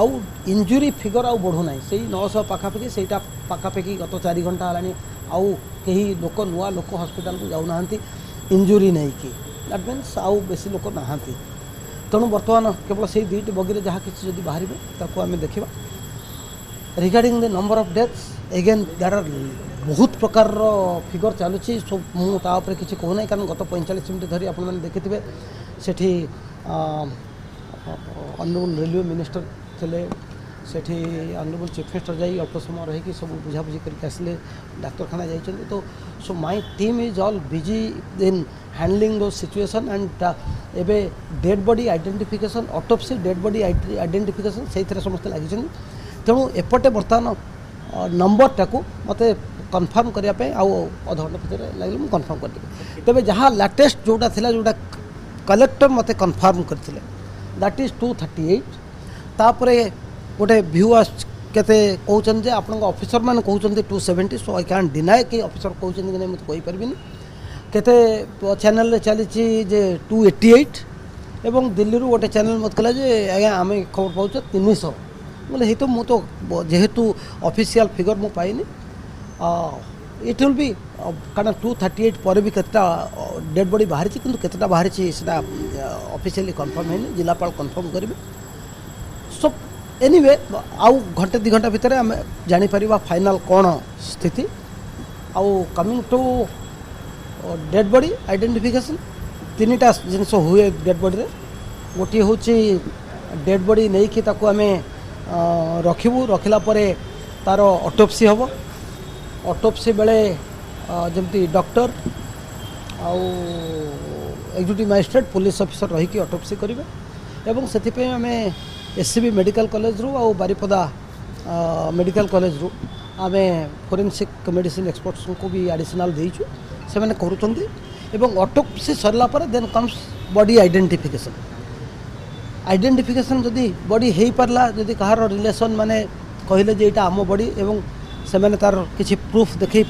आउ injury figure आउ बढ़ू ना से 900 पाखापाखि से पाखापाखि गत 4 घंटा है आउ कहीं लोक नुआ लोक हॉस्पिटल को जाऊना इंजुरी नहीं कि दैट मीन्स आउ बेसी लोक ना तेणु बर्तमान केवल से दुईटी बगी जहाँ किसी जब बाहर ताको आम देखा regarding the number of deaths again there are बहुत प्रकार फिगर चलुची सब मुझे किसी कहूना कारण गत 45 मिनट धरी आपने देखिथे सेठी ऑनरेबल रेलवे मिनिस्टर थे सेठी ऑनरेबल चीफ मिनिस्टर जाई अल्प समय रही सब बुझाबुझी करके आसले डाक्तरखाना जाइए तो so my team is all busy in handling दो सिचुएशन एंड एबे dead body identification autopsy dead body identification से समस्त लगी तेणु एपटे बर्तमान नंबर टाक मत कन्फर्म करने अध घंटा भितर लगे मुझे कन्फर्म करदेवी तेज जहाँ लाटेस्ट जोटा थिला जोटा कलेक्टर मत कन्फर्म करते दैट इज 238 तापरे गोटे भ्यू केते कहते आपण ऑफिसर मैंने कहते 270 सो आई कैन डिनाए कि ऑफिसर कहते कि नहीं मुझे कहीपरि केते चैनल चली जे 288 एवं दिल्ली रू गोटे चैनल मत कहला जे आज्ञा आम खबर पाच 300 बोले तो मुझे तो जेहेतु ऑफिशियल फिगर मु पाइनी इट विल बी कारण 238 पर भी केतटा डेड बॉडी बाहरी किंतु केतटा बाहरी सेटा ऑफिशियली कन्फर्म है जिलापाल कन्फर्म करेंगे सो एनीवे आउ घंटे 2 घंटा भितर आम जापर फाइनल कौन स्थिति आउ coming to dead body identification 3टा जिनस हुए डेड बॉडी गोटे हूँ डेड बॉडी नहीं कि ताको आम रखिबू रखिला परे तार ऑटोप्सी हम ऑटोप्सी बेले जमती डॉक्टर आउ एग्जीक्यूटिव मजिस्ट्रेट पुलिस ऑफिसर रहीकि ऑटोप्सी करेंगे एवं से आम एससीबी मेडिकल कॉलेज रू आउ बारिपदा मेडिकल कॉलेज रू आम फोरेंसिक मेडिसिन एक्सपर्ट्स को भी एडिशनल देचु से मैंने करुँच एवं ऑटोप्सी सरला पर देन कम्स बॉडी आइडेंटिफिकेशन जदि बॉडी हो पारला जदि कहार रिलेशन माने कहले जे एटा आम बॉडी एवं से मैंने तार किसी प्रूफ देखे